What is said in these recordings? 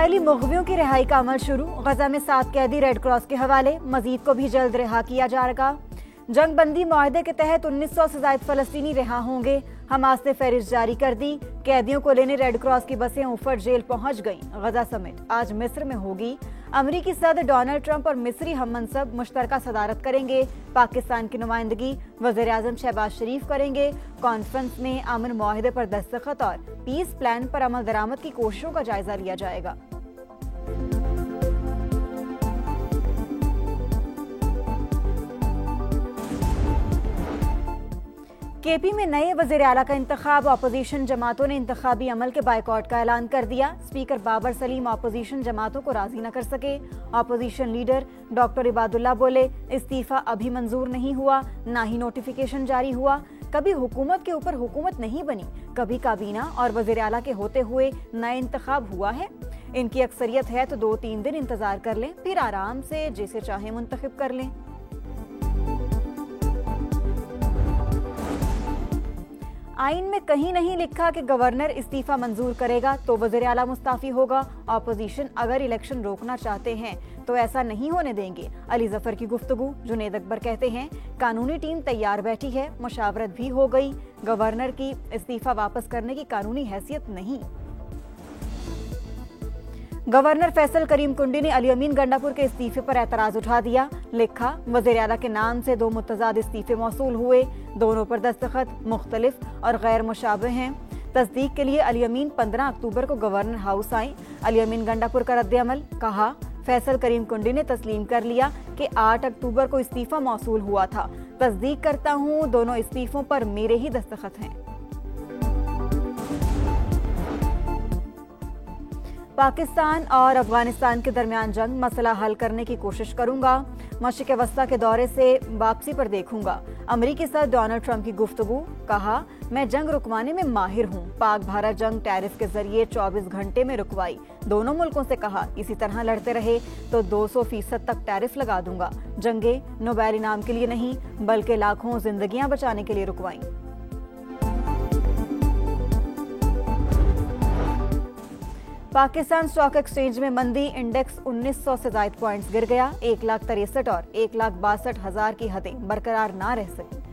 Israeli मुग़वियों की रिहाई का अमल शुरू। गजा में 7 कैदी रेड क्रॉस के हवाले। मजीद को भी जल्द रिहा किया जाएगा। जंग बंदी मुआहदे के तहत 1900 से ज़ायद फलस्तीनी रिहा होंगे। हमास ने फहरिस्त जारी कर दी। कैदियों को लेने रेड क्रॉस की बसें उफर जेल पहुंच गईं। गजा समिट आज मिस्र में होगी। अमरीकी सदर डोनाल्ड ट्रंप और मिस्री हम मनसब मुश्तरका सदारत करेंगे। पाकिस्तान की नुमाइंदगी वज़ीर आज़म शहबाज शरीफ करेंगे। कॉन्फ्रेंस में अमन मुआहदे पर दस्तखत और पीस प्लान पर अमल दरामद की कोशिशों का जायजा लिया जाएगा। केपी में नए वज़ीर आला का इंतखाब। अपोजिशन जमातों ने इंतखाबी अमल के बायकॉट का ऐलान कर दिया। स्पीकर बाबर सलीम अपोजिशन जमातों को राजी न कर सके। अपोजिशन लीडर डॉक्टर इबादुल्ला बोले, इस्तीफा अभी मंजूर नहीं हुआ, ना ही नोटिफिकेशन जारी हुआ। कभी हुकूमत के ऊपर हुकूमत नहीं बनी, कभी काबीना और वज़ीर आला के होते हुए नए इंतखाब हुआ है। इनकी अक्सरियत है तो 2-3 दिन इंतजार कर लें, फिर आराम से जिसे चाहे मुंतखब कर लें। आइन में कहीं नहीं लिखा कि गवर्नर इस्तीफा मंजूर करेगा तो वज़ीर आला मुस्ताफी होगा। अपोजिशन अगर इलेक्शन रोकना चाहते हैं तो ऐसा नहीं होने देंगे। अली जफर की गुफ्तगू। जुनेद अकबर कहते हैं, कानूनी टीम तैयार बैठी है, मुशावरत भी हो गई। गवर्नर की इस्तीफा वापस करने की कानूनी हैसियत नहीं। गवर्नर फैसल करीम कुंडी ने अली अमीन गंडापुर के इस्तीफे पर एतराज उठा दिया। लिखा, वज़ीर आला के नाम से 2 मुतज़ाद इस्तीफे मौसूल हुए। दोनों पर दस्तखत मुख्तलिफ और गैर मुशाबह हैं। तस्दीक के लिए अली अमीन 15 अक्टूबर को गवर्नर हाउस आए। अली अमीन गंडापुर का रद्द-ए-अमल। कहा, फैसल करीम कुंडी ने तस्लीम कर लिया कि 8 अक्टूबर को इस्तीफा मौसूल हुआ था। तस्दीक करता हूँ, दोनों इस्तीफों पर मेरे ही दस्तखत हैं। पाकिस्तान और अफगानिस्तान के दरमियान जंग मसला हल करने की कोशिश करूंगा। मशरिक़ वस्ता के दौरे से वापसी पर देखूंगा। अमरीकी सदर डोनाल्ड ट्रंप की गुफ्तगू। कहा, मैं जंग रुकवाने में माहिर हूं। पाक भारत जंग टैरिफ के जरिए 24 घंटे में रुकवाई। दोनों मुल्कों से कहा, इसी तरह लड़ते रहे तो 200% तक टैरिफ लगा दूंगा। जंगे नोबेल इनाम के लिए नहीं बल्कि लाखों जिंदगियां बचाने के लिए रुकवाई। पाकिस्तान स्टॉक एक्सचेंज में मंदी। इंडेक्स 1900 से ज़ायद पॉइंट्स गिर गया। 1,63,000 और 1,62,000 की हदें बरकरार ना रह सकी।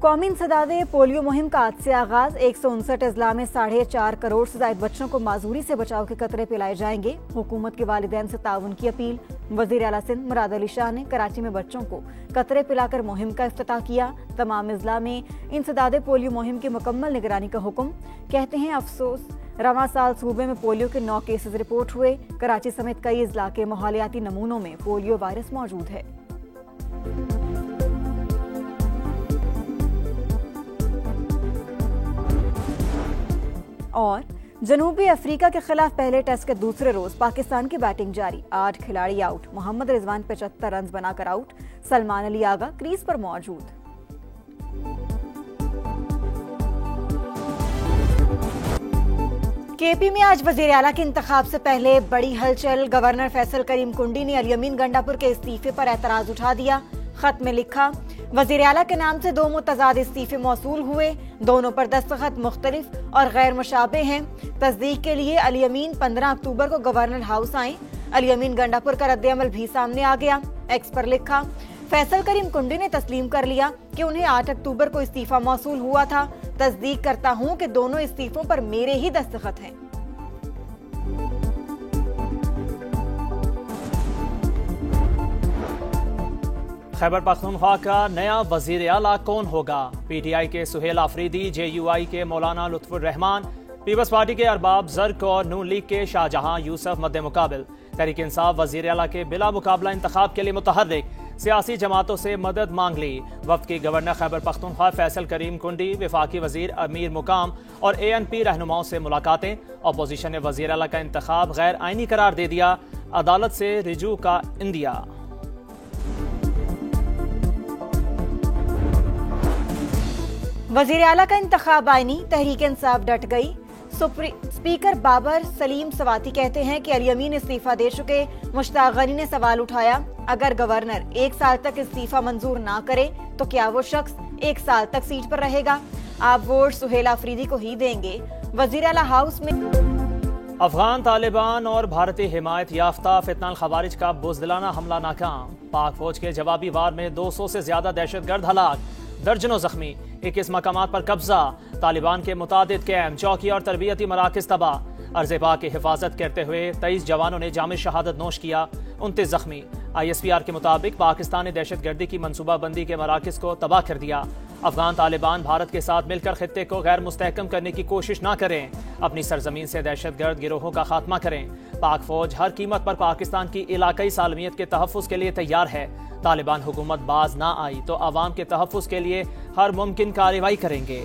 कौमी इंसदादे पोलियो मुहिम का आज से आगाज। 159 अजला में 4.5 करोड़ से ज़ायद बच्चों को माजूरी से बचाव के कतरे पिलाए जाएंगे। हुकूमत के वालिदैन से ताउन की अपील। वज़ीर आला सिंध मुराद अली शाह ने कराची में बच्चों को कतरे पिलाकर मुहिम का इफ्तिताह किया। तमाम अजला में इंसदादे पोलियो मुहिम की मुकम्मल निगरानी का हुक्म। कहते हैं, अफसोस रवां साल सूबे में पोलियो के 9 केसेस रिपोर्ट हुए। कराची समेत कई अजला के माहौलियाती नमूनों में पोलियो वायरस मौजूद है। और जनूबी अफ्रीका के खिलाफ पहले टेस्ट के दूसरे रोज पाकिस्तान की बैटिंग जारी। 8 खिलाड़ी आउट। मोहम्मद रिजवान 75 रन बनाकर आउट। सलमान अली आगा क्रीज पर मौजूद। केपी में आज वज़ीर आला के इंतखाब से पहले बड़ी हलचल। गवर्नर फैसल करीम कुंडी ने अली अमीन गंडापुर के इस्तीफे पर एतराज उठा दिया। खत में लिखा, वज़ीर आला के नाम से 2 मुतज़ाद इस्तीफे मौसूल हुए। दोनों पर दस्तखत मुख्तलिफ और गैर मुशाबे हैं। तस्दीक के लिए अली अमीन 15 अक्टूबर को गवर्नर हाउस आए। अली अमीन गंडापुर का रद्द-ए-अमल भी सामने आ गया। एक्स पर लिखा, फैसल करीम कुंडी ने तस्लीम कर लिया कि उन्हें 8 अक्टूबर को इस्तीफा मौसूल हुआ था। तस्दीक करता हूं कि दोनों इस्तीफों पर मेरे ही दस्तखत हैं। खैबर पख्तूनख्वा का नया वजीर आला कौन होगा? PTI के सुहेल आफरीदी, JUI के मौलाना लुत्फुर रहमान, पीपल्स पार्टी के अरबाब जर्क और नून लीग के शाहजहां यूसुफ मद्दे मुकाबिल। तहरीक इंसाफ वजीर आला के बिला मुकाबला इंतखाब के लिए मुतहर्रिक। सियासी जमातों से मदद मांग ली। वफ्द की गवर्नर खैबर पख्तूनख्वा फैसल करीम कुंडी, विफाकी वजीर अमीर मुकाम और ANP रहनुमाओं से मुलाकातें। अपोजिशन ने वजीर आला का इंतखाब गैर आइनी करार दे दिया। अदालत से रिजू का इंदिया। वज़ीर आला का इंतखाब आईनी। तहरीक इंसाफ डट गई। स्पीकर बाबर सलीम सवाती कहते हैं कि अली अमीन इस्तीफा दे चुके। मुश्ताक गनी ने सवाल उठाया, अगर गवर्नर 1 साल तक इस्तीफा मंजूर ना करे तो क्या वो शख्स 1 साल तक सीट पर रहेगा? आप वोट सुहेल आफरीदी को ही देंगे। वजीर आला हाउस में अफगान तालिबान और भारतीय हिमायत याफ्ता फितनाल खवारिज का बुज़दिलाना हमला नाकाम। पाक फौज के जवाबी वार में 200 से ज्यादा दहशतगर्द हलाक, दर्जनों जख्मी, 21 मकामात पर कब्जा। तालिबान के मुतादिद कैम्प, चौकी और तरबियती मराकज तबाह। अर्ज़ पाक की हिफाजत करते हुए 23 जवानों ने जाम शहादत नोश किया, 29 जख्मी। ISPR के मुताबिक पाकिस्तान ने दहशतगर्दी की मनसूबाबंदी के मराकज को तबाह कर दिया। अफगान तालिबान भारत के साथ मिलकर खित्ते को गैर मुस्तहकम करने की कोशिश न करें, अपनी सरजमीन से दहशतगर्द गिरोहों का खात्मा करें। पाक फौज हर कीमत पर पाकिस्तान की इलाकाई सालमियत के तहफ़्फ़ुज़ के लिए तैयार है। तालिबान हुकूमत बाज ना आई तो आवाम के तहफ़्फ़ुज़ के लिए हर मुमकिन कार्रवाई करेंगे।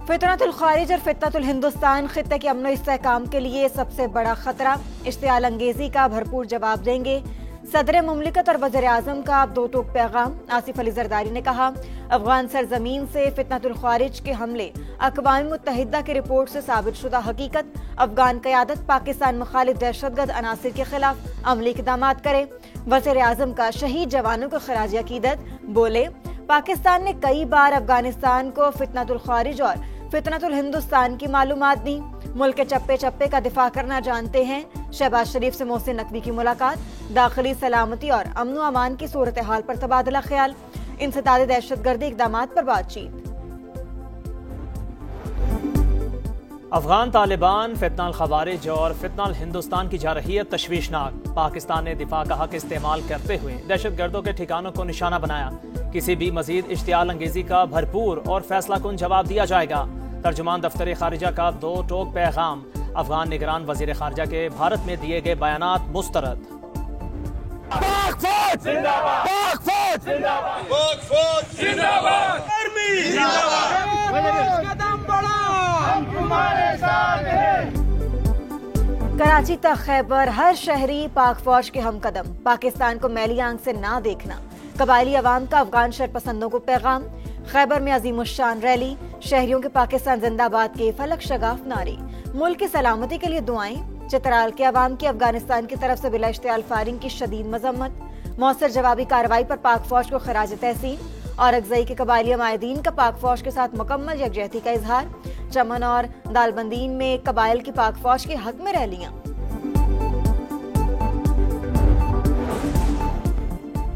फितनतुल खारिज और फितनतुल हिंदुस्तान खित्ते के अमन इस्तेहकाम के लिए सबसे बड़ा खतरा। इश्तियाल अंगेजी का भरपूर जवाब देंगे। सदर मुमलिकत और वज़ीर आज़म का दो टोक पैगाम। आसिफ अली जरदारी ने कहा, अफगान सरजमीन से फितनतुल खारिज के हमले अक़वाम मुत्तहिदा की रिपोर्ट से साबित शुदा हकीकत। अफगान क़यादत पाकिस्तान मुखालिफ दहशतगर्द अनासिर के खिलाफ अमली इक़दाम करे। वज़ीर आज़म का शहीद जवानों को खराज अक़ीदत। बोले, पाकिस्तान ने कई बार अफगानिस्तान को फितनतुल खारिज और फितनतुल हिंदुस्तान की मालूमात दी। मुल्क के चप्पे चप्पे का दिफा करना जानते हैं। शहबाज शरीफ से मोहसिन नकवी की मुलाकात। दाखिली सलामती और अमन अमान की सूरत हाल पर तबादला ख्याल। इंसदाद दहशतगर्दी इक़दामात पर बातचीत। अफगान तालिबान, फितनाल खवारिज और फितनाल हिंदुस्तान की जारहियत तशवीशनाक। पाकिस्तान ने दिफा का हक इस्तेमाल करते हुए दहशतगर्दों के ठिकानों को निशाना बनाया। किसी भी मजीद इश्तियाल अंगेजी का भरपूर और फैसला कुन जवाब दिया जाएगा। तर्जुमान दफ्तर खारिजा का दो टोक पैगाम। अफगान निगरान वजीर खारिजा के भारत में दिए गए बयानात मुस्तरद। कराची तक खैबर, हर शहरी पाक फौज के हम कदम। पाकिस्तान को मैली आंख से ना देखना। कबायली अवाम का अफगान शरपसंदों को पैगाम। खैबर में अजीमुश्शान रैली। शहरियों के पाकिस्तान जिंदाबाद के फलक शगाफ नारे। मुल्क की सलामती के लिए दुआएं। चित्राल के अवाम की अफगानिस्तान की तरफ से बिला इश्तियाल फायरिंग की शदीद मजम्मत। मौसर जवाबी कार्रवाई पर पाक फौज को खराज तहसीन। और अगजई के कबायली माहिदीन का पाक फौज के साथ मुकम्मल यकजहती का इजहार। चमन और दालबंदीन में कबाइल की पाक फौज के हक में रैलियां।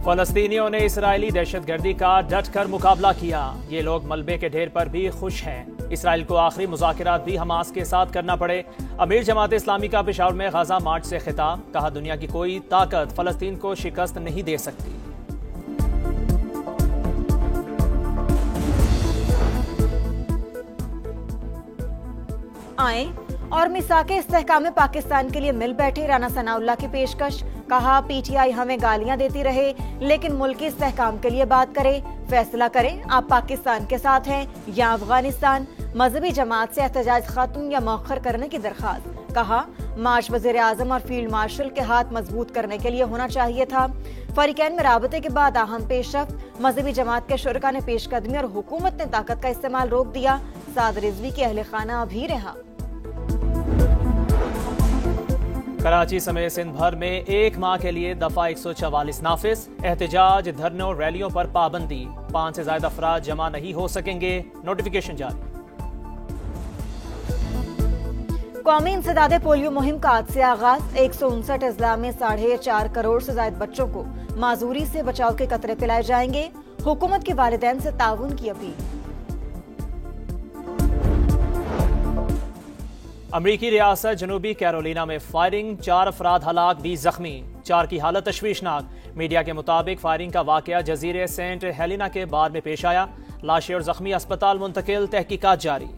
फलस्तीनियों ने इसराइली दहशतगर्दी का डट कर मुकाबला किया। ये लोग मलबे के ढेर पर भी खुश हैं। इसराइल को आखिरी मुज़ाकरात भी हमास के साथ करना पड़े। अमीर जमात इस्लामी का पेशावर में गाजा मार्च से खिताब। कहा, दुनिया की कोई ताकत फलस्तीन को शिकस्त नहीं दे सकती। आए और मिसाके इस्तेहकाम में पाकिस्तान के लिए मिल बैठे। राना सनाउल्लाह की पेशकश। कहा, PTI हमें गालियां देती रहे लेकिन मुल्क के इस्तेहकाम के लिए बात करे। फैसला करें, आप पाकिस्तान के साथ हैं या अफगानिस्तान। मजहबी जमात से एहतजाज खत्म या मौखर करने की दरखास्त। कहा, मार्च वज़ीर आज़म और फील्ड मार्शल के हाथ मजबूत करने के लिए होना चाहिए था। फरीकैन में राबते के बाद अहम पेशरफ्त। मजहबी जमात के शुरका ने पेशकदमी और हुकूमत ने ताकत का इस्तेमाल रोक दिया। साद रिजवी के अहले खाना अभी रहा। कराची समेत सिंध भर में एक माह के लिए दफा 144 नाफिज। एहतजाज, धरनों, रैलियों पर पाबंदी। 5 से ज्यादा अफराद जमा नहीं हो सकेंगे। नोटिफिकेशन जारी। कौमी इंसदाद पोलियो मुहिम का आज से आगाज। 159 अजला में 4.5 करोड़ से ज्यादा बच्चों को माजूरी से बचाव के कतरे पिलाए जाएंगे। हुकूमत के वालिदैन से ताउन की अपील। अमरीकी रियासत जनूबी कैरोलिना में फायरिंग, 4 अफराद हलाक, 20 जख्मी। 4 की हालत तशवीशनाक। मीडिया के मुताबिक फायरिंग का वाकया जजीरे सेंट हेलेना के बाद में पेश आया। लाशें और जख्मी अस्पताल मुंतकिल, तहकीकात जारी।